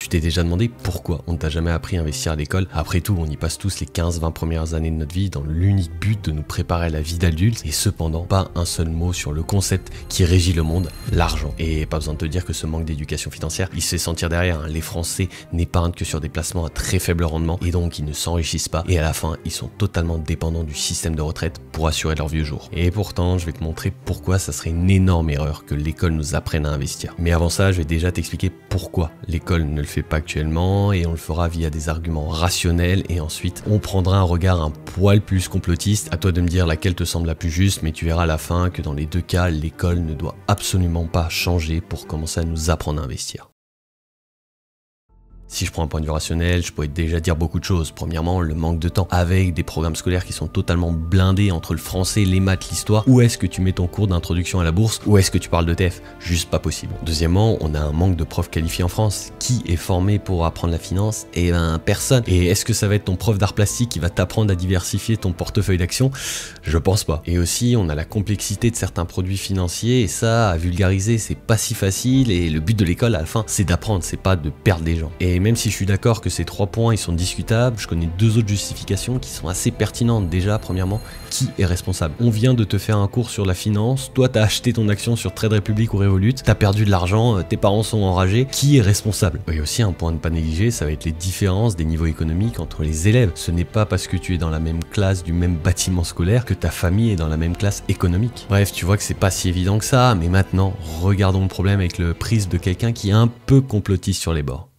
Tu t'es déjà demandé pourquoi on ne t'a jamais appris à investir à l'école? Après tout, on y passe tous les 15-20 premières années de notre vie dans l'unique but de nous préparer à la vie d'adulte, et cependant, pas un seul mot sur le concept qui régit le monde, l'argent. Et pas besoin de te dire que ce manque d'éducation financière, il se fait sentir derrière, hein. Les Français n'épargnent que sur des placements à très faible rendement, et donc ils ne s'enrichissent pas, et à la fin, ils sont totalement dépendants du système de retraite pour assurer leur vieux jour. Et pourtant, je vais te montrer pourquoi ça serait une énorme erreur que l'école nous apprenne à investir. Mais avant ça, je vais déjà t'expliquer pourquoi l'école ne le fait pas actuellement, et on le fera via des arguments rationnels, et ensuite on prendra un regard un poil plus complotiste. À toi de me dire laquelle te semble la plus juste, mais tu verras à la fin que dans les deux cas, l'école ne doit absolument pas changer pour commencer à nous apprendre à investir. Si je prends un point de vue rationnel, je pourrais déjà dire beaucoup de choses. Premièrement, le manque de temps. Avec des programmes scolaires qui sont totalement blindés entre le français, les maths, l'histoire, où est-ce que tu mets ton cours d'introduction à la bourse? Où est-ce que tu parles d'ETF? Juste pas possible. Deuxièmement, on a un manque de profs qualifiés en France. Qui est formé pour apprendre la finance? Eh ben, personne. Et est-ce que ça va être ton prof d'art plastique qui va t'apprendre à diversifier ton portefeuille d'actions? Je pense pas. Et aussi, on a la complexité de certains produits financiers, et ça, à vulgariser, c'est pas si facile, et le but de l'école, à la fin, c'est d'apprendre, c'est pas de perdre des gens. Et même si je suis d'accord que ces 3 points ils sont discutables, je connais 2 autres justifications qui sont assez pertinentes. Déjà, premièrement, qui est responsable? On vient de te faire un cours sur la finance, toi t'as acheté ton action sur Trade Republic ou Revolut, t'as perdu de l'argent, tes parents sont enragés, qui est responsable? Et aussi un point à ne pas négliger, ça va être les différences des niveaux économiques entre les élèves. Ce n'est pas parce que tu es dans la même classe du même bâtiment scolaire que ta famille est dans la même classe économique. Bref, tu vois que c'est pas si évident que ça, mais maintenant, regardons le problème avec le prisme de quelqu'un qui est un peu complotiste sur les bords.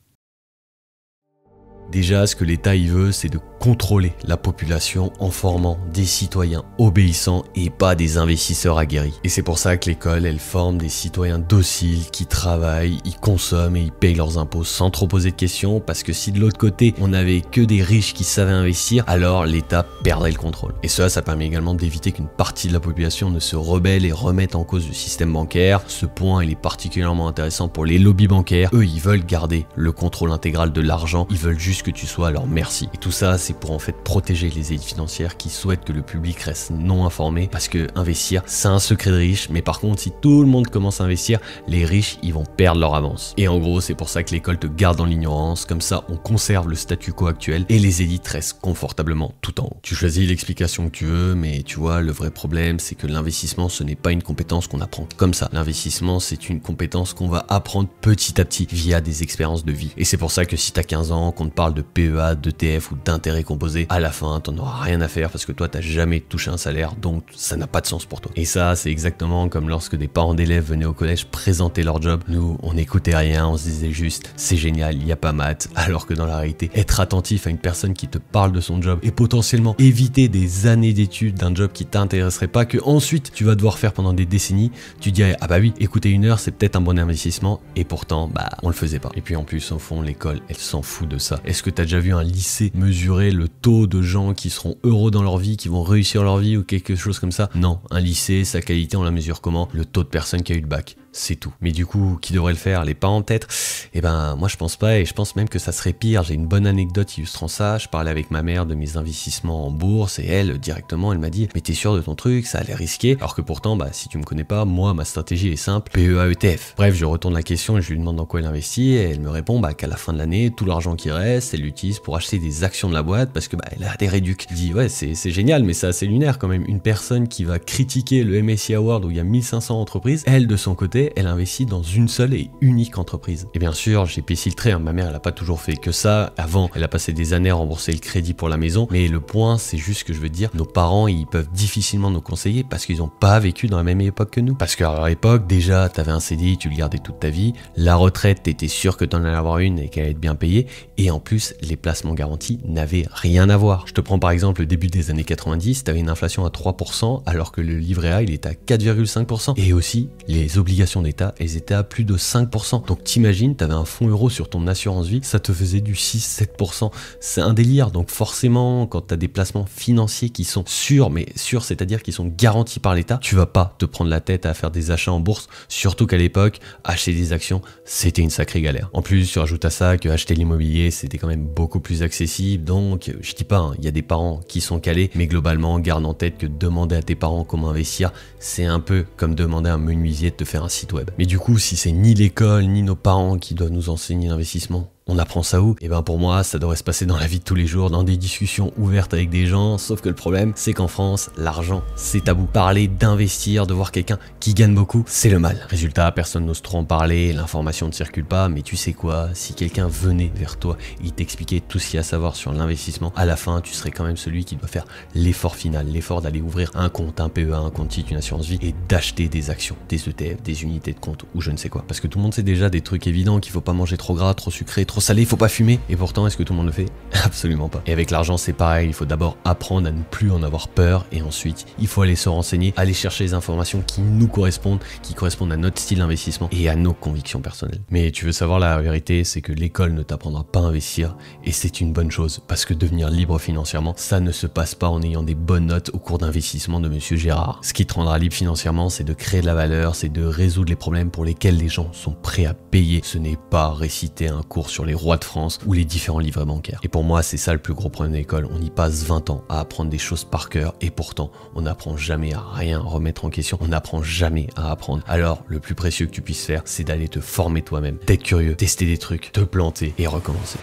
Déjà, ce que l'État y veut, c'est de contrôler la population en formant des citoyens obéissants et pas des investisseurs aguerris. Et c'est pour ça que l'école, elle forme des citoyens dociles qui travaillent, ils consomment et ils payent leurs impôts sans trop poser de questions, parce que si de l'autre côté, on n'avait que des riches qui savaient investir, alors l'État perdrait le contrôle. Et ça permet également d'éviter qu'une partie de la population ne se rebelle et remette en cause le système bancaire. Ce point, il est particulièrement intéressant pour les lobbies bancaires. Eux, ils veulent garder le contrôle intégral de l'argent, ils veulent juste que tu sois à leur merci. Et tout ça, c'est pour en fait protéger les élites financières qui souhaitent que le public reste non informé, parce que investir, c'est un secret de riche, mais par contre, si tout le monde commence à investir, les riches, ils vont perdre leur avance. Et en gros, c'est pour ça que l'école te garde dans l'ignorance, comme ça, on conserve le statu quo actuel et les élites restent confortablement tout en haut. Tu choisis l'explication que tu veux, mais tu vois, le vrai problème, c'est que l'investissement, ce n'est pas une compétence qu'on apprend comme ça. L'investissement, c'est une compétence qu'on va apprendre petit à petit via des expériences de vie. Et c'est pour ça que si t'as 15 ans, qu'on te parle de PEA, d'ETF ou d'intérêt composé, à la fin, t'en auras rien à faire parce que toi, t'as jamais touché un salaire, donc ça n'a pas de sens pour toi. Et ça, c'est exactement comme lorsque des parents d'élèves venaient au collège présenter leur job. Nous, on n'écoutait rien, on se disait juste, c'est génial, il n'y a pas maths, alors que dans la réalité, être attentif à une personne qui te parle de son job et potentiellement éviter des années d'études d'un job qui t'intéresserait pas, que ensuite tu vas devoir faire pendant des décennies, tu dirais, ah bah oui, écouter 1 heure, c'est peut-être un bon investissement, et pourtant, bah, on le faisait pas. Et puis en plus, au fond, l'école, elle s'en fout de ça. Est-ce que t'as déjà vu un lycée mesurer le taux de gens qui seront heureux dans leur vie, qui vont réussir leur vie ou quelque chose comme ça? Non, un lycée, sa qualité, on la mesure comment? Le taux de personnes qui a eu le bac. C'est tout. Mais du coup, qui devrait le faire? Les parents peut-être? Eh ben, moi je pense pas, et je pense même que ça serait pire. J'ai une bonne anecdote illustrant ça. Je parlais avec ma mère de mes investissements en bourse, et elle, directement, elle m'a dit, mais t'es sûr de ton truc? Ça a l'air risqué. Alors que pourtant, bah, si tu me connais pas, moi, ma stratégie est simple, PEA, ETF. Bref, je retourne la question et je lui demande dans quoi elle investit, et elle me répond, bah, qu'à la fin de l'année, tout l'argent qui reste, elle l'utilise pour acheter des actions de la boîte, parce que, bah, elle a des réducs. Je dis, ouais, c'est génial, mais c'est assez lunaire quand même. Une personne qui va critiquer le MSCI Award où il y a 1500 entreprises, elle, de son côté, elle investit dans une seule et unique entreprise. Et bien sûr, j'ai épaissi le trait, hein. Ma mère, elle a pas toujours fait que ça. Avant, elle a passé des années à rembourser le crédit pour la maison. Mais le point, c'est juste que je veux dire, nos parents, ils peuvent difficilement nous conseiller parce qu'ils n'ont pas vécu dans la même époque que nous. Parce qu'à leur époque, déjà, t'avais un CDI, tu le gardais toute ta vie. La retraite, t'étais sûr que t'en allais avoir une et qu'elle allait être bien payée. Et en plus, les placements garantis n'avaient rien à voir. Je te prends par exemple le début des années 90, t'avais une inflation à 3%, alors que le livret A, il était à 4,5%. Et aussi, les obligations d'État, elles étaient à plus de 5%. Donc t'imagines, t'avais un fonds euro sur ton assurance vie, ça te faisait du 6-7%. C'est un délire. Donc forcément, quand t'as des placements financiers qui sont sûrs, mais sûrs, c'est-à-dire qui sont garantis par l'État, tu vas pas te prendre la tête à faire des achats en bourse, surtout qu'à l'époque, acheter des actions, c'était une sacrée galère. En plus, tu rajoutes à ça que acheter l'immobilier, c'était quand même beaucoup plus accessible. Donc, je dis pas, il y a des parents qui sont calés, mais globalement, garde en tête que demander à tes parents comment investir, c'est un peu comme demander à un menuisier de te faire un site web. Mais du coup, si c'est ni l'école, ni nos parents qui doivent nous enseigner l'investissement, On apprend ça où? Et ben pour moi, ça devrait se passer dans la vie de tous les jours, dans des discussions ouvertes avec des gens, sauf que le problème, c'est qu'en France, l'argent, c'est tabou. Parler d'investir, de voir quelqu'un qui gagne beaucoup, c'est le mal. Résultat, personne n'ose trop en parler, l'information ne circule pas, mais tu sais quoi, si quelqu'un venait vers toi et il t'expliquait tout ce qu'il y a à savoir sur l'investissement, à la fin, tu serais quand même celui qui doit faire l'effort final, l'effort d'aller ouvrir un compte, un PEA, un compte titre, une assurance vie et d'acheter des actions, des ETF, des unités de compte ou je ne sais quoi. Parce que tout le monde sait déjà des trucs évidents, qu'il faut pas manger trop gras, trop sucré, trop salé, il faut pas fumer. Et pourtant, est-ce que tout le monde le fait? Absolument pas. Et avec l'argent, c'est pareil, il faut d'abord apprendre à ne plus en avoir peur et ensuite, il faut aller se renseigner, aller chercher les informations qui nous correspondent, qui correspondent à notre style d'investissement et à nos convictions personnelles. Mais tu veux savoir la vérité, c'est que l'école ne t'apprendra pas à investir et c'est une bonne chose parce que devenir libre financièrement, ça ne se passe pas en ayant des bonnes notes au cours d'investissement de Monsieur Gérard. Ce qui te rendra libre financièrement, c'est de créer de la valeur, c'est de résoudre les problèmes pour lesquels les gens sont prêts à payer. Ce n'est pas réciter un cours sur les rois de France ou les différents livrets bancaires. Et pour moi, c'est ça le plus gros problème de l'école. On y passe 20 ans à apprendre des choses par cœur et pourtant, on n'apprend jamais à rien remettre en question. On n'apprend jamais à apprendre. Alors, le plus précieux que tu puisses faire, c'est d'aller te former toi-même, d'être curieux, tester des trucs, te planter et recommencer.